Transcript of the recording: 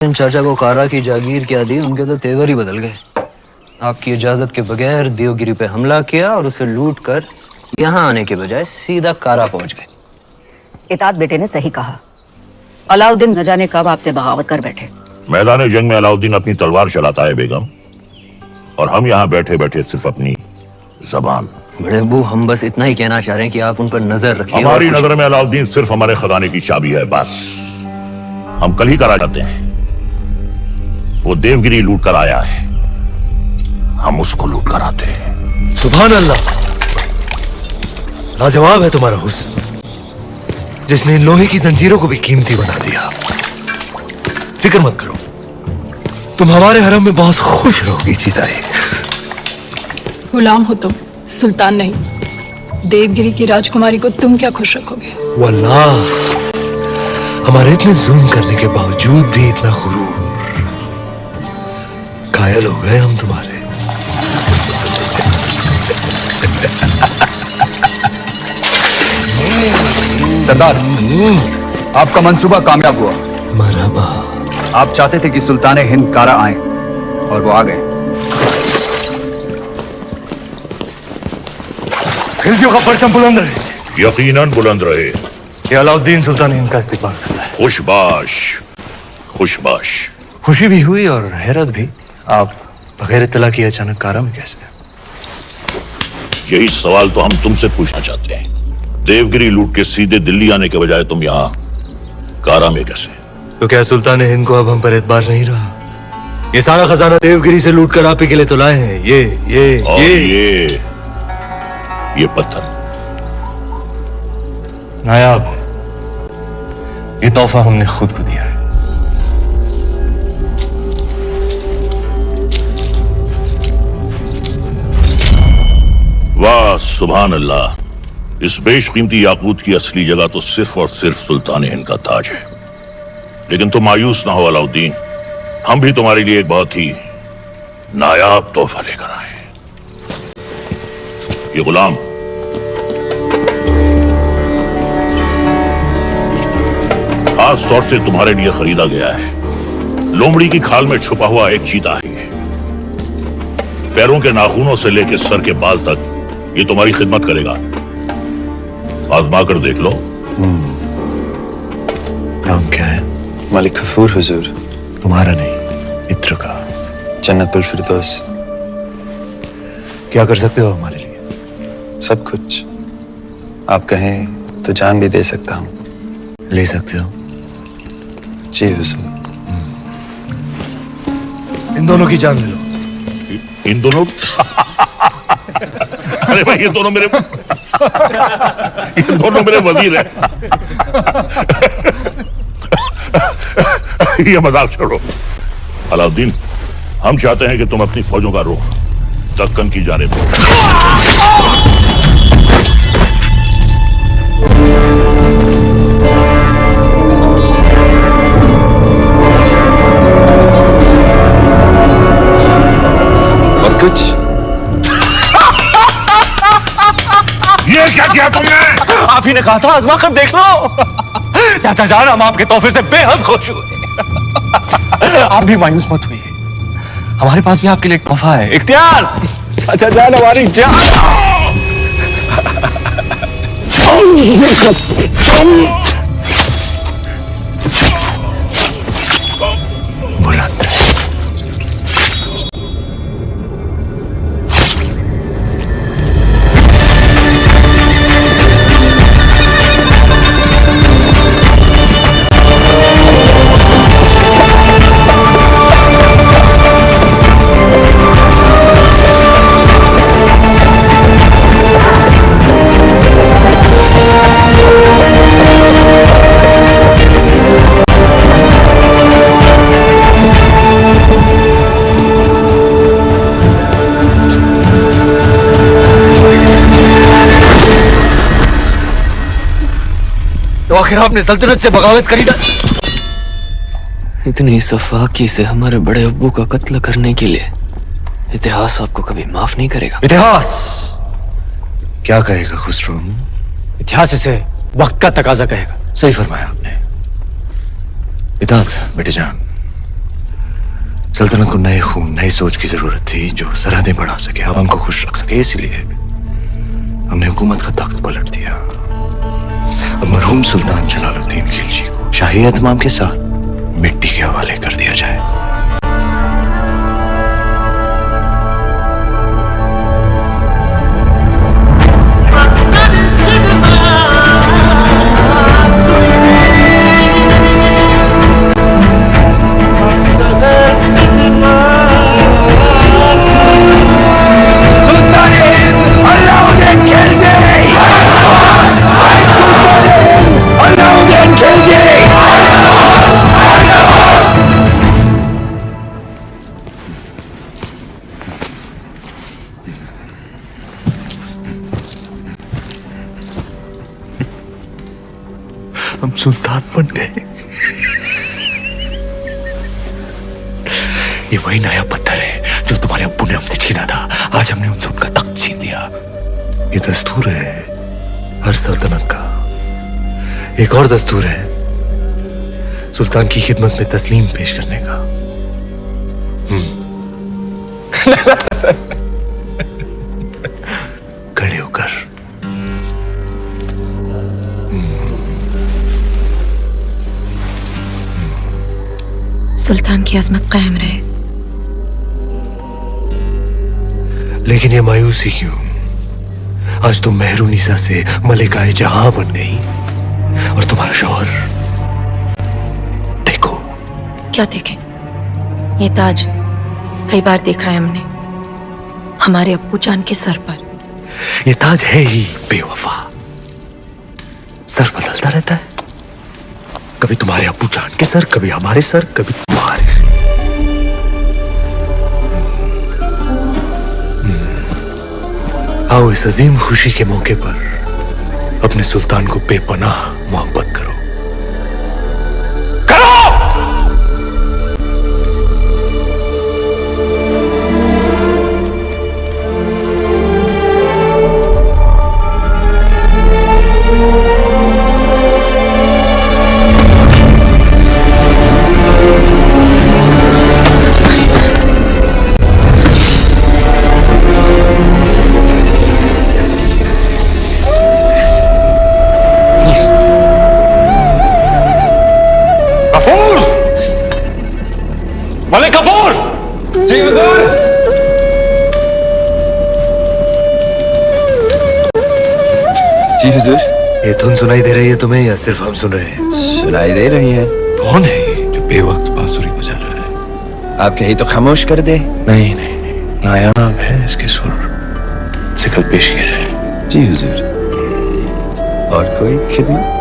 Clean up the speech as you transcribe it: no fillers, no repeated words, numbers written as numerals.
चाचा को कारा की जागीर क्या दी, उनके तो तेवर ही बदल गए। आपकी इजाजत के बगैर देवगिरी पे हमला किया और उसे लूट कर यहाँ आने के बजाय सीधा कारा पहुंच गए। इताद बेटे ने सही कहा। अलाउद्दीन न जाने कब आपसे बगावत कर बैठे। मैदान जंग में अलाउद्दीन अपनी तलवार चलाता है बेगम, और हम यहाँ बैठे बैठे सिर्फ अपनी जबान। बड़े अब्बू, हम बस इतना ही कहना चाह रहे हैं कि आप उन पर नजर रखिए। हमारी नजर में अलाउद्दीन सिर्फ हमारे खजाने की चाबी है, बस। हम कल ही करा जाते हैं। वो देवगिरी लूट कर आया है, हम उसको लूट कर आते हैं। सुभान अल्लाह, लाजवाब है तुम्हारा हुस्न, जिसने इन लोहे की जंजीरों को भी कीमती बना दिया। फिक्र मत करो, तुम हमारे हरम में बहुत खुश रहोगी जीताए। गुलाम हो तुम, सुल्तान नहीं। देवगिरी की राजकुमारी को तुम क्या खुश रखोगे? वल्लाह, हमारे इतने जुल्म करने के बावजूद भी इतना गुरूर, कायल हो गए हम तुम्हारे। सरदार, आपका मंसूबा कामयाब हुआ। मरहबा। आप चाहते थे कि सुल्तान हिंद कारा आए, और वो आ गए। खिलजियों का परचम बुलंद रहे। यकीनन बुलंद रहे। ये अलाउद्दीन सुल्तान हिंद का इस्तेमाल करता है। खुशबाश, खुशबाश। खुशी भी हुई और हैरत भी। आप बगैर इत्तला किए अचानक कारा में कैसे? यही सवाल तो हम तुमसे पूछना चाहते हैं। देवगिरी लूट के सीधे दिल्ली आने के बजाय तुम यहाँ कारा में कैसे? तो क्या सुल्तान हिंद को अब हम पर एतबार नहीं रहा? ये सारा खजाना देवगिरी से लूट कर आप ही के लिए तो लाए हैं। ये पत्थर नायाब, ये तोहफा हमने खुद को दिया है। वाह सुभान अल्लाह, इस बेशकीमती याकूत की असली जगह तो सिर्फ और सिर्फ सुल्तान हिंद का ताज है। लेकिन तुम मायूस ना हो अलाउद्दीन, हम भी तुम्हारे लिए एक बहुत ही नायाब तोहफा लेकर आए। ये गुलाम खास तौर से तुम्हारे लिए खरीदा गया है। लोमड़ी की खाल में छुपा हुआ एक चीता है ये। पैरों के नाखूनों से लेकर सर के बाल तक ये तुम्हारी खिदमत करेगा। आजमा कर देख लो। नाम क्या है? मलिक गफूर हुजूर। तुम्हारा नहीं, मित्र का। जन्नतुल फिरदौस। क्या कर सकते हो हमारे लिए? सब कुछ। आप कहें तो जान भी दे सकता हूँ। ले सकते हो? जी हुजूर। इन दोनों की जान ले लो। इन दोनों? अरे भाई, ये दोनों मेरे वजीर हैं। ये मजाक छोड़ो। अलाउद्दीन, हम चाहते हैं कि तुम अपनी फौजों का रुख दक्कन की जानिब करो। कुछ ये क्या किया तुमने? आप ही ने कहा था आजमा कर देख लो। चाचा जान, हम आपके तोहफे से बेहद खुश हुए। आप भी मायूस मत हुई, हमारे पास भी आपके लिए एक तोहफा है। इख्तियार, चाचा जान हमारी जान। बुलंद रहे। तो आखिर आपने सल्तनत से बगावत करी ना? इतनी सफाकी से हमारे बड़े अब्बू का कत्ल करने के लिए इतिहास आपको कभी माफ नहीं करेगा। इतिहास क्या कहेगा खुसरो? इतिहास इसे वक्त का तकाजा कहेगा। सही फरमाया आपने। इताअत बेटे जान। सल्तनत को नए खून नई सोच की जरूरत थी जो सरहदें बढ़ा सके, आवाम को खुश रख सके। इसलिए हमने हुकूमत का तख्त पलट दिया। अब मरहूम सुल्तान जलालुद्दीन खिलजी को शाही एहतमाम के साथ मिट्टी के हवाले कर दिया जाए। हम सुल्तान बन गए। ये वही नया पत्थर है जो तुम्हारे अब्बू ने हमसे छीना था। आज हमने उनसे उनका तख्त छीन लिया। ये दस्तूर है हर सल्तनत का। एक और दस्तूर है सुल्तान की खिदमत में तस्लीम पेश करने का। खड़े होकर सुल्तान की अजमत कायम रहे। लेकिन ये मायूसी क्यों? आज तुम मेहरुनिसा से मलिकाए जहां बन गई और तुम्हारा शौहर देखो। क्या देखें? ये ताज कई बार देखा है हमने हमारे अब्बू जान के सर पर। ये ताज है ही बेवफा। सर बदलता रहता है, कभी तुम्हारे अब्बू जान के सर, कभी हमारे सर, कभी तुम्हारे। आओ इस अजीम खुशी के मौके पर अपने सुल्तान को बेपनाह मोहब्बत करो। मलिक गफूर! जी हुजूर। जी हुजूर। ये धुन सुनाई दे रही है तुम्हें या सिर्फ हम सुन रहे हैं? सुनाई दे रही है। कौन है ये जो बेवक्त बांसुरी बजा रहा है? आप कहीं तो खामोश कर दे। नहीं नहीं नहीं, नायाब है इसके सुर। सिकल पेश किया है। जी हुजूर। और कोई खिदमत?